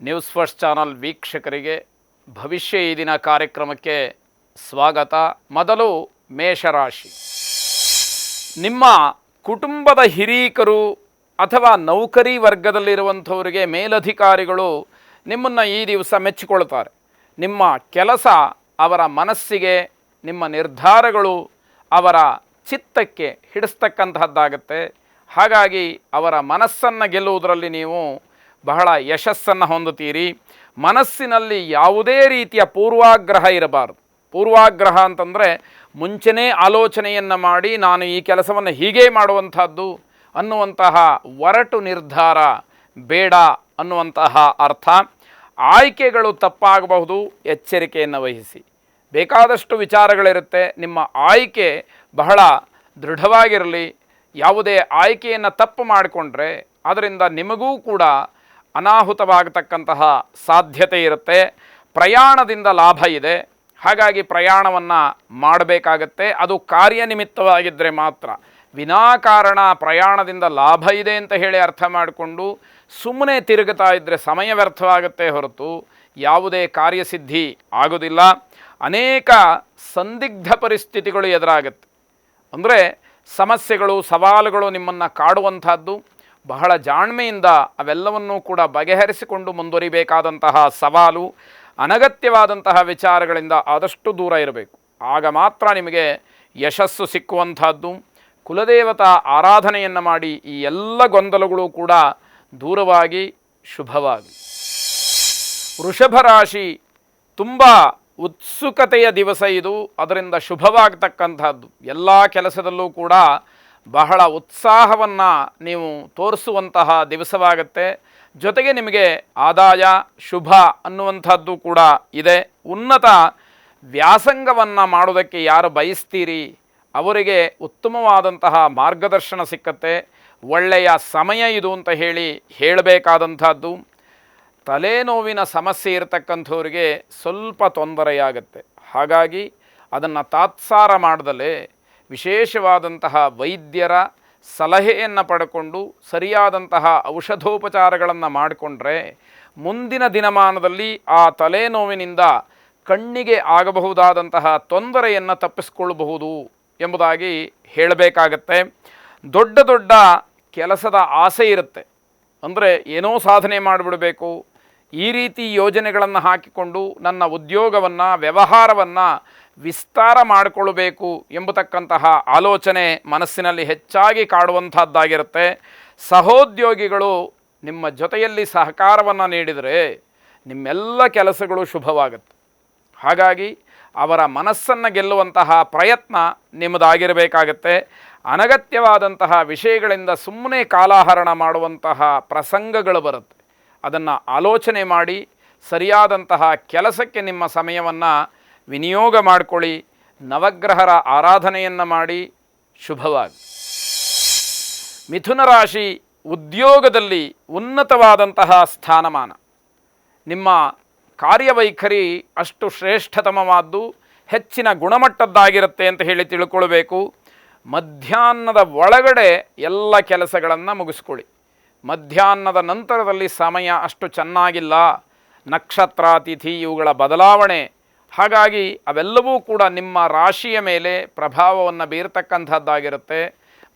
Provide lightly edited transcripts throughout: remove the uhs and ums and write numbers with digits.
News first channel ವೀಕ್ಷಕರಿಗೆ ಭವಿಷ್ಯ ಈ ದಿನ ಕಾರ್ಯಕ್ರಮಕ್ಕೆ ಸ್ವಾಗತ. ಮೊದಲು ಮೇಷರಾಶಿ. ನಿಮ್ಮ ಕುಟುಂಬದ ಹಿರೀಕರು ಅಥವಾ ನೌಕರಿ ವರ್ಗದಲ್ಲಿರುವಂಥವರಿಗೆ ಮೇಲಧಿಕಾರಿಗಳು ನಿಮ್ಮನ್ನು ಈ ದಿವಸ ಮೆಚ್ಚಿಕೊಳ್ತಾರೆ. ನಿಮ್ಮ ಕೆಲಸ ಅವರ ಮನಸ್ಸಿಗೆ, ನಿಮ್ಮ ನಿರ್ಧಾರಗಳು ಅವರ ಚಿತ್ತಕ್ಕೆ ಹಿಡಿಸ್ತಕ್ಕಂತಹದ್ದಾಗುತ್ತೆ. ಹಾಗಾಗಿ ಅವರ ಮನಸ್ಸನ್ನು ಗೆಲ್ಲುವುದರಲ್ಲಿ ನೀವು ಬಹಳ ಯಶಸ್ಸನ್ನು ಹೊಂದುತ್ತೀರಿ. ಮನಸ್ಸಿನಲ್ಲಿ ಯಾವುದೇ ರೀತಿಯ ಪೂರ್ವಾಗ್ರಹ ಇರಬಾರದು. ಪೂರ್ವಾಗ್ರಹ ಅಂತಂದರೆ ಮುಂಚೆನೇ ಆಲೋಚನೆಯನ್ನು ಮಾಡಿ ನಾನು ಈ ಕೆಲಸವನ್ನು ಹೀಗೆ ಮಾಡುವಂಥದ್ದು ಅನ್ನುವಂತಹ ಒರಟು ನಿರ್ಧಾರ ಬೇಡ ಅನ್ನುವಂತಹ ಅರ್ಥ. ಆಯ್ಕೆಗಳು ತಪ್ಪಾಗಬಹುದು, ಎಚ್ಚರಿಕೆಯನ್ನು ವಹಿಸಿ. ಬೇಕಾದಷ್ಟು ವಿಚಾರಗಳಿರುತ್ತೆ, ನಿಮ್ಮ ಆಯ್ಕೆ ಬಹಳ ದೃಢವಾಗಿರಲಿ. ಯಾವುದೇ ಆಯ್ಕೆಯನ್ನು ತಪ್ಪು ಮಾಡಿಕೊಂಡ್ರೆ ಅದರಿಂದ ನಿಮಗೂ ಕೂಡ ಅನಾಹುತವಾಗತಕ್ಕಂತಹ ಸಾಧ್ಯತೆ ಇರುತ್ತೆ. ಪ್ರಯಾಣದಿಂದ ಲಾಭ ಇದೆ, ಹಾಗಾಗಿ ಪ್ರಯಾಣವನ್ನು ಮಾಡಬೇಕಾಗತ್ತೆ. ಅದು ಕಾರ್ಯನಿಮಿತ್ತವಾಗಿದ್ದರೆ ಮಾತ್ರ. ವಿನಾಕಾರಣ ಪ್ರಯಾಣದಿಂದ ಲಾಭ ಇದೆ ಅಂತ ಹೇಳಿ ಅರ್ಥ ಮಾಡಿಕೊಂಡು ಸುಮ್ಮನೆ ತಿರುಗುತ್ತಾ ಇದ್ದರೆ ಸಮಯ ವ್ಯರ್ಥವಾಗುತ್ತೆ ಹೊರತು ಯಾವುದೇ ಕಾರ್ಯಸಿದ್ಧಿ ಆಗೋದಿಲ್ಲ. ಅನೇಕ ಸಂದಿಗ್ಧ ಪರಿಸ್ಥಿತಿಗಳು ಎದುರಾಗುತ್ತೆ. ಅಂದರೆ ಸಮಸ್ಯೆಗಳು, ಸವಾಲುಗಳು ನಿಮ್ಮನ್ನು ಕಾಡುವಂಥದ್ದು. ಬಹಳ ಜಾಣ್ಮೆಯಿಂದ ಅವೆಲ್ಲವನ್ನೂ ಕೂಡ ಬಗೆಹರಿಸಿಕೊಂಡು ಮುಂದುವರಿಬೇಕಾದಂತಹ ಸವಾಲು. ಅನಗತ್ಯವಾದಂತಹ ವಿಚಾರಗಳಿಂದ ಆದಷ್ಟು ದೂರ ಇರಬೇಕು. ಆಗ ಮಾತ್ರ ನಿಮಗೆ ಯಶಸ್ಸು ಸಿಕ್ಕುವಂಥದ್ದು. ಕುಲದೇವತಾ ಆರಾಧನೆಯನ್ನು ಮಾಡಿ ಈ ಎಲ್ಲ ಗೊಂದಲಗಳು ಕೂಡ ದೂರವಾಗಿ ಶುಭವಾಗಿ. ವೃಷಭ ರಾಶಿ. ತುಂಬ ಉತ್ಸುಕತೆಯ ದಿವಸ ಇದು. ಅದರಿಂದ ಶುಭವಾಗತಕ್ಕಂಥದ್ದು. ಎಲ್ಲ ಕೆಲಸದಲ್ಲೂ ಕೂಡ ಬಹಳ ಉತ್ಸಾಹವನ್ನು ನೀವು ತೋರಿಸುವಂತಹ ದಿವಸವಾಗುತ್ತೆ. ಜೊತೆಗೆ ನಿಮಗೆ ಆದಾಯ ಶುಭ ಅನ್ನುವಂಥದ್ದು ಕೂಡ ಇದೆ. ಉನ್ನತ ವ್ಯಾಸಂಗವನ್ನು ಮಾಡೋದಕ್ಕೆ ಯಾರು ಬಯಸ್ತೀರಿ ಅವರಿಗೆ ಉತ್ತಮವಾದಂತಹ ಮಾರ್ಗದರ್ಶನ ಸಿಕ್ಕತ್ತೆ. ಒಳ್ಳೆಯ ಸಮಯ ಇದು ಅಂತ ಹೇಳಬೇಕಾದಂಥದ್ದು. ತಲೆನೋವಿನ ಸಮಸ್ಯೆ ಇರತಕ್ಕಂಥವ್ರಿಗೆ ಸ್ವಲ್ಪ ತೊಂದರೆಯಾಗುತ್ತೆ. ಹಾಗಾಗಿ ಅದನ್ನು ತಾತ್ಸಾರ ಮಾಡದಲೇ ವಿಶೇಷವಾದಂತಹ ವೈದ್ಯರ ಸಲಹೆಯನ್ನು ಪಡ್ಕೊಂಡು ಸರಿಯಾದಂತಹ ಔಷಧೋಪಚಾರಗಳನ್ನು ಮಾಡಿಕೊಂಡ್ರೆ ಮುಂದಿನ ದಿನಮಾನದಲ್ಲಿ ಆ ತಲೆನೋವಿನಿಂದ ಕಣ್ಣಿಗೆ ಆಗಬಹುದಾದಂತಹ ತೊಂದರೆಯನ್ನು ತಪ್ಪಿಸಿಕೊಳ್ಳಬಹುದು ಎಂಬುದಾಗಿ ಹೇಳಬೇಕಾಗತ್ತೆ. ದೊಡ್ಡ ದೊಡ್ಡ ಕೆಲಸದ ಆಸೆ ಇರುತ್ತೆ. ಅಂದರೆ ಏನೋ ಸಾಧನೆ ಮಾಡಿಬಿಡಬೇಕು, ಈ ರೀತಿ ಯೋಜನೆಗಳನ್ನು ಹಾಕಿಕೊಂಡು ನನ್ನ ಉದ್ಯೋಗವನ್ನು, ವ್ಯವಹಾರವನ್ನು ವಿಸ್ತಾರ ಮಾಡಿಕೊಳ್ಳಬೇಕು ಎಂಬತಕ್ಕಂತಹ ಆಲೋಚನೆ ಮನಸ್ಸಿನಲ್ಲಿ ಹೆಚ್ಚಾಗಿ ಕಾಡುವಂಥದ್ದಾಗಿರುತ್ತೆ. ಸಹೋದ್ಯೋಗಿಗಳು ನಿಮ್ಮ ಜೊತೆಯಲ್ಲಿ ಸಹಕಾರವನ್ನು ನೀಡಿದರೆ ನಿಮ್ಮೆಲ್ಲ ಕೆಲಸಗಳು ಶುಭವಾಗುತ್ತೆ. ಹಾಗಾಗಿ ಅವರ ಮನಸ್ಸನ್ನು ಗೆಲ್ಲುವಂತಹ ಪ್ರಯತ್ನ ನಿಮ್ಮದಾಗಿರಬೇಕಾಗತ್ತೆ. ಅನಗತ್ಯವಾದಂತಹ ವಿಷಯಗಳಿಂದ ಸುಮ್ಮನೆ ಕಾಲಹರಣ ಮಾಡುವಂತಹ ಪ್ರಸಂಗಗಳು ಬರುತ್ತೆ. ಅದನ್ನು ಆಲೋಚನೆ ಮಾಡಿ ಸರಿಯಾದಂತಹ ಕೆಲಸಕ್ಕೆ ನಿಮ್ಮ ಸಮಯವನ್ನು ವಿನಿಯೋಗ ಮಾಡಿಕೊಳ್ಳಿ. ನವಗ್ರಹರ ಆರಾಧನೆಯನ್ನು ಮಾಡಿ ಶುಭವಾಗಿ. ಮಿಥುನ ರಾಶಿ. ಉದ್ಯೋಗದಲ್ಲಿ ಉನ್ನತವಾದಂತಹ ಸ್ಥಾನಮಾನ. ನಿಮ್ಮ ಕಾರ್ಯವೈಖರಿ ಅಷ್ಟು ಶ್ರೇಷ್ಠತಮವಾದ್ದು, ಹೆಚ್ಚಿನ ಗುಣಮಟ್ಟದ್ದಾಗಿರುತ್ತೆ ಅಂತ ಹೇಳಿ ತಿಳ್ಕೊಳ್ಬೇಕು. ಮಧ್ಯಾಹ್ನದ ಒಳಗಡೆ ಎಲ್ಲ ಕೆಲಸಗಳನ್ನು ಮುಗಿಸ್ಕೊಳ್ಳಿ. ಮಧ್ಯಾಹ್ನದ ನಂತರದಲ್ಲಿ ಸಮಯ ಅಷ್ಟು ಚೆನ್ನಾಗಿಲ್ಲ. ನಕ್ಷತ್ರ, ತಿಥಿ ಇವುಗಳ ಬದಲಾವಣೆ. ಹಾಗಾಗಿ ಅವೆಲ್ಲವೂ ಕೂಡ ನಿಮ್ಮ ರಾಶಿಯ ಮೇಲೆ ಪ್ರಭಾವವನ್ನು ಬೀರತಕ್ಕಂಥದ್ದಾಗಿರುತ್ತೆ.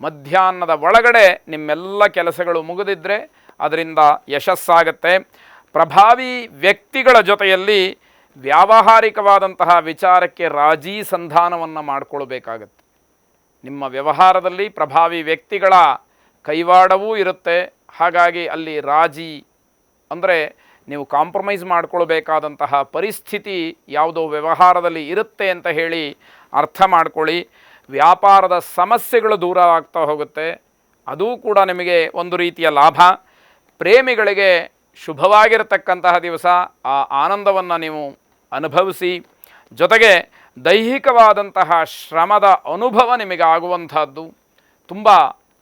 ಮಧ್ಯಾಹ್ನದ ಒಳಗಡೆ ನಿಮ್ಮೆಲ್ಲ ಕೆಲಸಗಳು ಮುಗಿದಿದ್ದರೆ ಅದರಿಂದ ಯಶಸ್ಸಾಗುತ್ತೆ. ಪ್ರಭಾವಿ ವ್ಯಕ್ತಿಗಳ ಜೊತೆಯಲ್ಲಿ ವ್ಯಾವಹಾರಿಕವಾದಂತಹ ವಿಚಾರಕ್ಕೆ ರಾಜಿ ಸಂಧಾನವನ್ನು ಮಾಡಿಕೊಳ್ಬೇಕಾಗತ್ತೆ. ನಿಮ್ಮ ವ್ಯವಹಾರದಲ್ಲಿ ಪ್ರಭಾವಿ ವ್ಯಕ್ತಿಗಳ ಕೈವಾಡವೂ ಇರುತ್ತೆ. ಹಾಗಾಗಿ ಅಲ್ಲಿ ರಾಜಿ ಅಂದರೆ ನೀವು ಕಾಂಪ್ರಮೈಸ್ ಮಾಡಿಕೊಳ್ಬೇಕಾದಂತಹ ಪರಿಸ್ಥಿತಿ ಯಾವುದೋ ವ್ಯವಹಾರದಲ್ಲಿ ಇರುತ್ತೆ ಅಂತ ಹೇಳಿ ಅರ್ಥ ಮಾಡ್ಕೊಳ್ಳಿ. ವ್ಯಾಪಾರದ ಸಮಸ್ಯೆಗಳು ದೂರ ಆಗ್ತಾ ಹೋಗುತ್ತೆ. ಅದೂ ಕೂಡ ನಿಮಗೆ ಒಂದು ರೀತಿಯ ಲಾಭ. ಪ್ರೇಮಿಗಳಿಗೆ ಶುಭವಾಗಿರತಕ್ಕಂತಹ ದಿವಸ. ಆ ಆನಂದವನ್ನು ನೀವು ಅನುಭವಿಸಿ. ಜೊತೆಗೆ ದೈಹಿಕವಾದಂತಹ ಶ್ರಮದ ಅನುಭವ ನಿಮಗೆ ಆಗುವಂಥದ್ದು. ತುಂಬ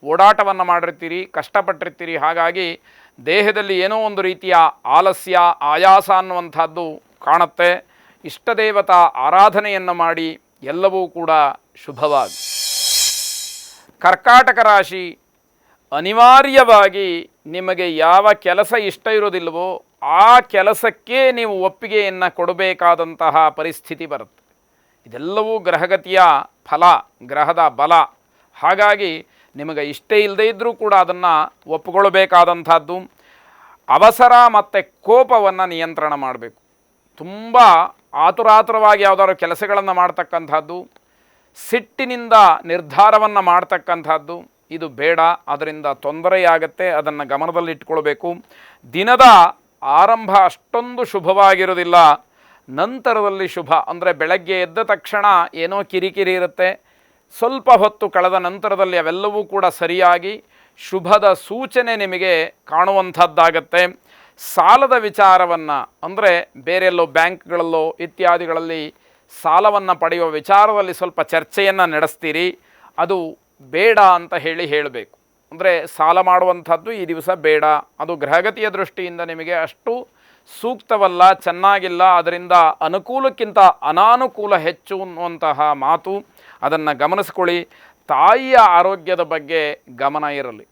ಓಡಾಟವನ್ನು ಮಾಡಿರ್ತೀರಿ, ಕಷ್ಟಪಟ್ಟಿರ್ತೀರಿ. ಹಾಗಾಗಿ ದೇಹದಲ್ಲಿ ಏನೋ ಒಂದು ರೀತಿಯ ಆಲಸ್ಯ, ಆಯಾಸ ಅನ್ನುವಂಥದ್ದು ಕಾಣುತ್ತೆ. ಇಷ್ಟದೇವತಾ ಆರಾಧನೆಯನ್ನು ಮಾಡಿ ಎಲ್ಲವೂ ಕೂಡ ಶುಭವಾಗಿ. ಕರ್ಕಾಟಕ ರಾಶಿ. ಅನಿವಾರ್ಯವಾಗಿ ನಿಮಗೆ ಯಾವ ಕೆಲಸ ಇಷ್ಟ ಇರೋದಿಲ್ವೋ ಆ ಕೆಲಸಕ್ಕೆ ನೀವು ಒಪ್ಪಿಗೆಯನ್ನು ಕೊಡಬೇಕಾದಂತಹ ಪರಿಸ್ಥಿತಿ ಬರುತ್ತೆ. ಇದೆಲ್ಲವೂ ಗ್ರಹಗತಿಯ ಫಲ, ಗ್ರಹದ ಬಲ. ಹಾಗಾಗಿ ನಿಮಗೆ ಇಷ್ಟೇ ಇಲ್ಲದೇ ಇದ್ದರೂ ಕೂಡ ಅದನ್ನು ಒಪ್ಪಿಕೊಳ್ಬೇಕಾದಂಥದ್ದು. ಅವಸರ ಮತ್ತು ಕೋಪವನ್ನು ನಿಯಂತ್ರಣ ಮಾಡಬೇಕು. ತುಂಬ ಆತುರಾತುರವಾಗಿ ಯಾವುದಾದ್ರು ಕೆಲಸಗಳನ್ನು ಮಾಡ್ತಕ್ಕಂಥದ್ದು, ಸಿಟ್ಟಿನಿಂದ ನಿರ್ಧಾರವನ್ನು ಮಾಡ್ತಕ್ಕಂಥದ್ದು ಇದು ಬೇಡ. ಅದರಿಂದ ತೊಂದರೆಯಾಗತ್ತೆ, ಅದನ್ನು ಗಮನದಲ್ಲಿಟ್ಕೊಳ್ಬೇಕು. ದಿನದ ಆರಂಭ ಅಷ್ಟೊಂದು ಶುಭವಾಗಿರೋದಿಲ್ಲ, ನಂತರದಲ್ಲಿ ಶುಭ. ಅಂದರೆ ಬೆಳಗ್ಗೆ ಎದ್ದ ತಕ್ಷಣ ಏನೋ ಕಿರಿಕಿರಿ ಇರುತ್ತೆ, ಸ್ವಲ್ಪ ಹೊತ್ತು ಕಳೆದ ನಂತರದಲ್ಲಿ ಅವೆಲ್ಲವೂ ಕೂಡ ಸರಿಯಾಗಿ ಶುಭದ ಸೂಚನೆ ನಿಮಗೆ ಕಾಣುವಂಥದ್ದಾಗತ್ತೆ. ಸಾಲದ ವಿಚಾರವನ್ನು, ಅಂದರೆ ಬೇರೆಲ್ಲೋ ಬ್ಯಾಂಕ್ಗಳಲ್ಲೋ ಇತ್ಯಾದಿಗಳಲ್ಲಿ ಸಾಲವನ್ನು ಪಡೆಯುವ ವಿಚಾರದಲ್ಲಿ ಸ್ವಲ್ಪ ಚರ್ಚೆಯನ್ನು ನಡೆಸ್ತೀರಿ. ಅದು ಬೇಡ ಅಂತ ಹೇಳಬೇಕು. ಅಂದರೆ ಸಾಲ ಮಾಡುವಂಥದ್ದು ಈ ದಿವಸ ಬೇಡ, ಅದು ಗ್ರಹಗತಿಯ ದೃಷ್ಟಿಯಿಂದ ನಿಮಗೆ ಅಷ್ಟು ಸೂಕ್ತವಲ್ಲ, ಚೆನ್ನಾಗಿಲ್ಲ. ಅದರಿಂದ ಅನುಕೂಲಕ್ಕಿಂತ ಅನಾನುಕೂಲ ಹೆಚ್ಚು ಅನ್ನುವಂತಹ ಮಾತು, ಅದನ್ನು ಗಮನಿಸ್ಕೊಳ್ಳಿ. ತಾಯಿಯ ಆರೋಗ್ಯದ ಬಗ್ಗೆ ಗಮನ ಇರಲಿ.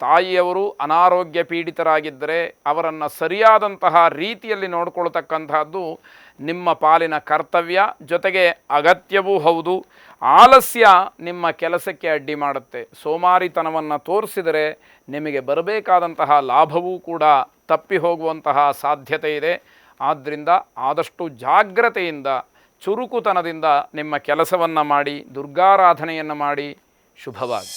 ತಾಯಿಯವರು ಅನಾರೋಗ್ಯ ಪೀಡಿತರಾಗಿದ್ದರೆ ಅವರನ್ನು ಸರಿಯಾದಂತಹ ರೀತಿಯಲ್ಲಿ ನೋಡಿಕೊಳ್ತಕ್ಕಂಥದ್ದು ನಿಮ್ಮ ಪಾಲಿನ ಕರ್ತವ್ಯ, ಜೊತೆಗೆ ಅಗತ್ಯವೂ ಹೌದು. ಆಲಸ್ಯ ನಿಮ್ಮ ಕೆಲಸಕ್ಕೆ ಅಡ್ಡಿ ಮಾಡುತ್ತೆ. ಸೋಮಾರಿತನವನ್ನು ತೋರಿಸಿದರೆ ನಿಮಗೆ ಬರಬೇಕಾದಂತಹ ಲಾಭವೂ ಕೂಡ ತಪ್ಪಿ ಹೋಗುವಂತಹ ಸಾಧ್ಯತೆ ಇದೆ. ಆದ್ದರಿಂದ ಆದಷ್ಟು ಜಾಗ್ರತೆಯಿಂದ, ಚುರುಕುತನದಿಂದ ನಿಮ್ಮ ಕೆಲಸವನ್ನು ಮಾಡಿ, ದುರ್ಗಾರಾಧನೆಯನ್ನು ಮಾಡಿ. ಶುಭವಾಗಿ.